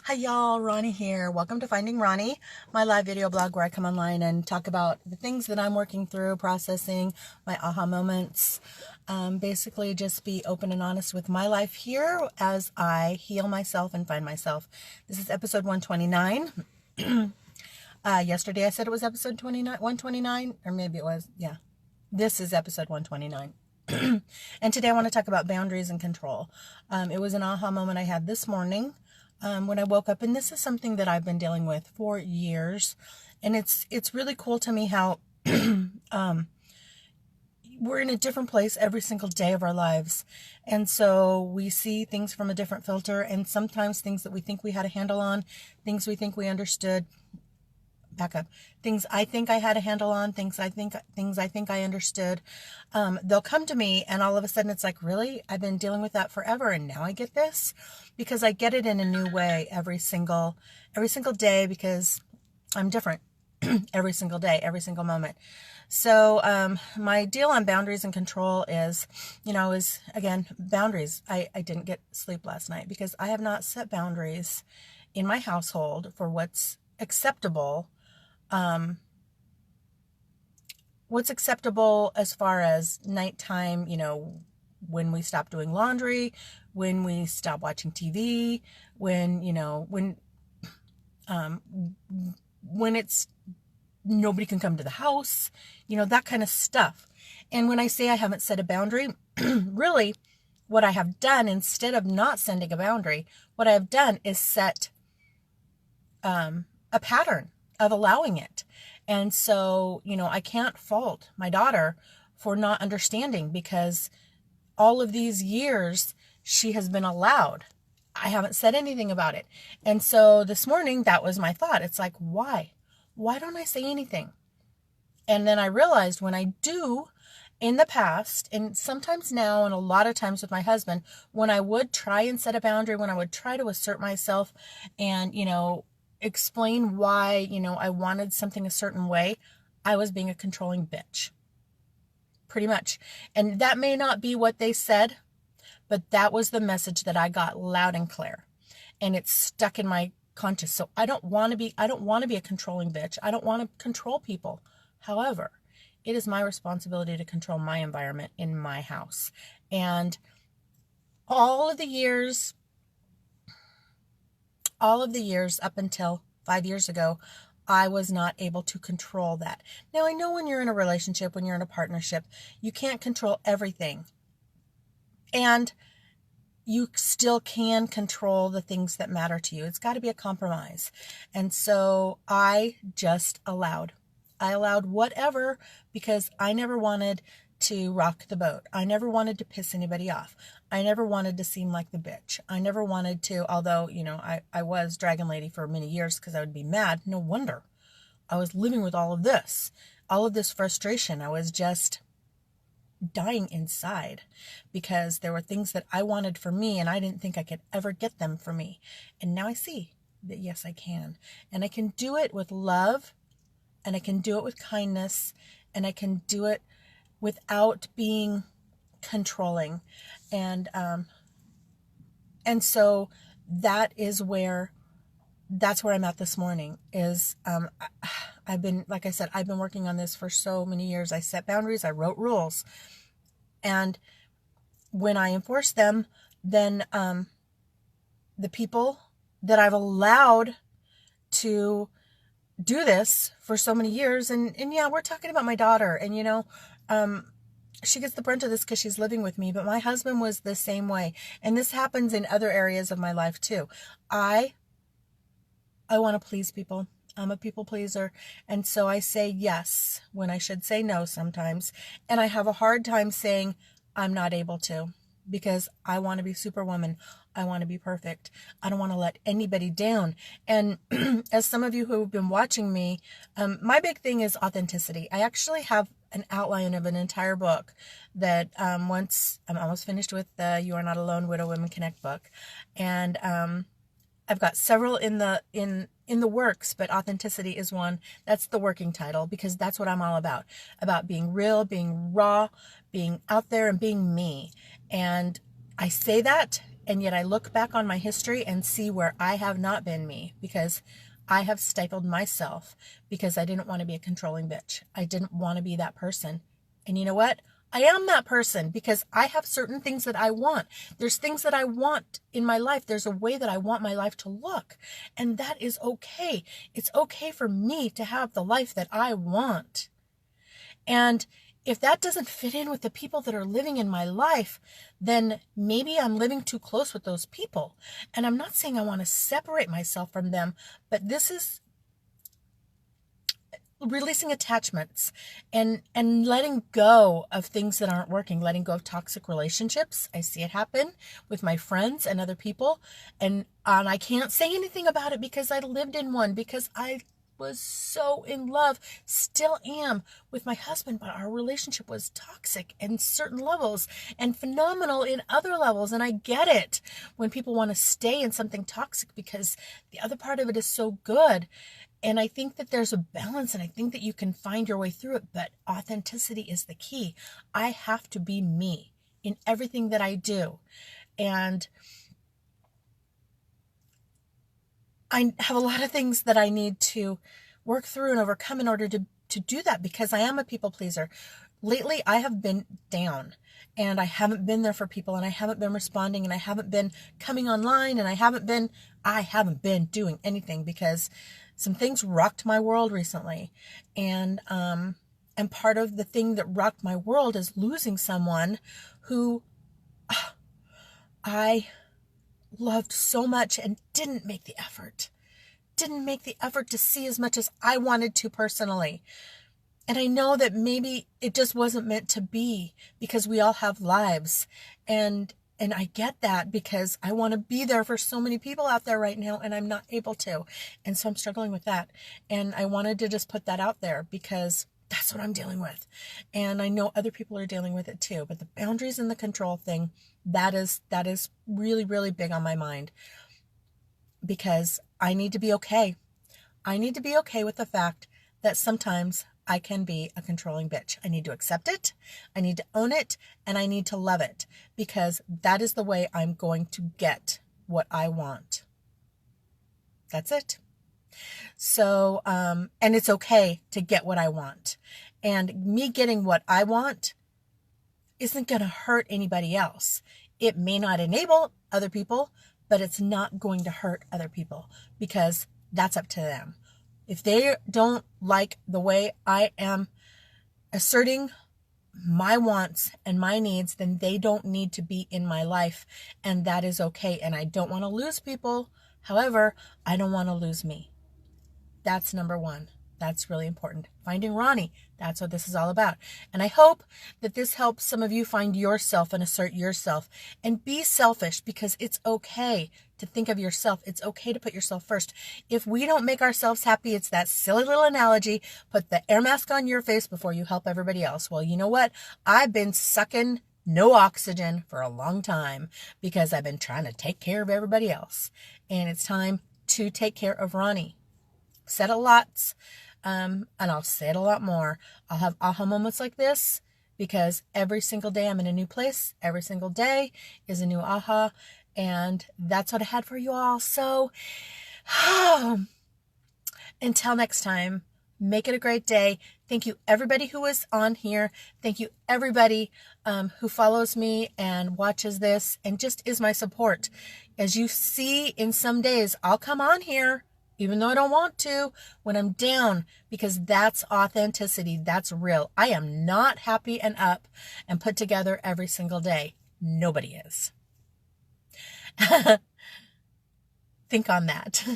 Hi y'all, Ronnie here. Welcome to Finding Ronnie, my live video blog where I come online and talk about the things that I'm working through, processing, my aha moments. Basically just be open and honest with my life here as I heal myself and find myself. This is episode 129. Yesterday I said it was episode 129, or maybe it was, yeah. This is episode 129. And today I want to talk about boundaries and control. It was an aha moment I had this morning. When I woke up, and this is something that I've been dealing with for years, and it's really cool to me how we're in a different place every single day of our lives, and so we see things from a different filter, and sometimes things that we think we had a handle on, things we think we understood. Back up. Things I think I had a handle on, things I think I understood. They'll come to me and all of a sudden it's like, really? I've been dealing with that forever and now I get this? Because I get it in a new way every single day, because I'm different every single day, every single moment. So my deal on boundaries and control is again, boundaries. I didn't get sleep last night because I have not set boundaries in my household for what's acceptable. What's acceptable as far as nighttime, when we stop doing laundry, when we stop watching TV, when it's nobody can come to the house, that kind of stuff. And when I say I haven't set a boundary, really what I have done, instead of not setting a boundary, what I have done is set a pattern of allowing it. And so, I can't fault my daughter for not understanding, because all of these years she has been allowed. I haven't said anything about it. And so this morning, that was my thought. It's like, why? Why don't I say anything? And then I realized when I do in the past, and sometimes now, and a lot of times with my husband, when I would try and set a boundary, when I would try to assert myself and, explain why, I wanted something a certain way, I was being a controlling bitch. Pretty much. And that may not be what they said, but that was the message that I got loud and clear. And it's stuck in my conscious. So I don't want to be a controlling bitch. I don't want to control people. However, it is my responsibility to control my environment in my house. And all of the years up until 5 years ago, I was not able to control that. Now, I know when you're in a relationship, when you're in a partnership, you can't control everything. And you still can control the things that matter to you. It's got to be a compromise. And so I just allowed. I allowed whatever, because I never wanted to rock the boat. I never wanted to piss anybody off. I never wanted to seem like the bitch. I never wanted to, although, I was Dragon Lady for many years because I would be mad. No wonder. I was living with all of this frustration. I was just dying inside because there were things that I wanted for me and I didn't think I could ever get them for me. And now I see that yes, I can. And I can do it with love, and I can do it with kindness, and I can do it without being controlling. And so that's where I'm at this morning is, I've been, like I said, I've been working on this for so many years. I set boundaries, I wrote rules, and when I enforce them, then, the people that I've allowed to do this for so many years, and yeah, we're talking about my daughter, and she gets the brunt of this because she's living with me, but my husband was the same way. And this happens in other areas of my life too. I want to please people. I'm a people pleaser. And so I say yes when I should say no sometimes. And I have a hard time saying I'm not able to, because I want to be superwoman. I want to be perfect. I don't want to let anybody down. And as some of you who have been watching me, my big thing is authenticity. I actually have an outline of an entire book that once I'm almost finished with the You Are Not Alone Widow Women Connect book. And I've got several in the works, but authenticity is one. That's the working title, because that's what I'm all about being real, being raw, being out there, and being me. And I say that And yet I look back on my history and see where I have not been me, because I have stifled myself because I didn't want to be a controlling bitch. I didn't want to be that person. And you know what? I am that person because I have certain things that I want. There's things that I want in my life. There's a way that I want my life to look. And that is okay. It's okay for me to have the life that I want. And if that doesn't fit in with the people that are living in my life, then maybe I'm living too close with those people. And I'm not saying I want to separate myself from them, but this is releasing attachments and letting go of things that aren't working, letting go of toxic relationships. I see it happen with my friends and other people. And I can't say anything about it because I lived in one, because I was so in love, still am, with my husband, but our relationship was toxic in certain levels and phenomenal in other levels. And I get it when people want to stay in something toxic because the other part of it is so good. And I think that there's a balance, and I think that you can find your way through it, but authenticity is the key. I have to be me in everything that I do. And I have a lot of things that I need to work through and overcome in order to do that, because I am a people pleaser. Lately, I have been down, and I haven't been there for people, and I haven't been responding, and I haven't been coming online, and I haven't been doing anything because some things rocked my world recently. And part of the thing that rocked my world is losing someone who I loved so much and didn't make the effort to see as much as I wanted to personally. And I know that maybe it just wasn't meant to be, because we all have lives. And I get that, because I want to be there for so many people out there right now, and I'm not able to. And so I'm struggling with that. And I wanted to just put that out there because that's what I'm dealing with. And I know other people are dealing with it too. But the boundaries and the control thing, that is really, really big on my mind, because I need to be okay. I need to be okay with the fact that sometimes I can be a controlling bitch. I need to accept it. I need to own it, and I need to love it, because that is the way I'm going to get what I want. That's it. So, and it's okay to get what I want. And me getting what I want isn't going to hurt anybody else. It may not enable other people, but it's not going to hurt other people, because that's up to them. If they don't like the way I am asserting my wants and my needs, then they don't need to be in my life. And that is okay. And I don't want to lose people. However, I don't want to lose me. That's number one. That's really important. Finding Ronnie. That's what this is all about. And I hope that this helps some of you find yourself and assert yourself and be selfish, because it's okay to think of yourself. It's okay to put yourself first. If we don't make ourselves happy, it's that silly little analogy, put the air mask on your face before you help everybody else. Well, you know what? I've been sucking no oxygen for a long time because I've been trying to take care of everybody else. And it's time to take care of Ronnie. Said it lots. And I'll say it a lot more. I'll have aha moments like this because every single day I'm in a new place. Every single day is a new aha. And that's what I had for you all. So until next time, make it a great day. Thank you, everybody who was on here. Thank you, everybody who follows me and watches this and just is my support. As you see, in some days, I'll come on here, even though I don't want to, when I'm down, because that's authenticity. That's real. I am not happy and up and put together every single day. Nobody is. Think on that.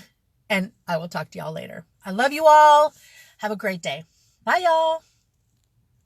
And I will talk to y'all later. I love you all. Have a great day. Bye, y'all.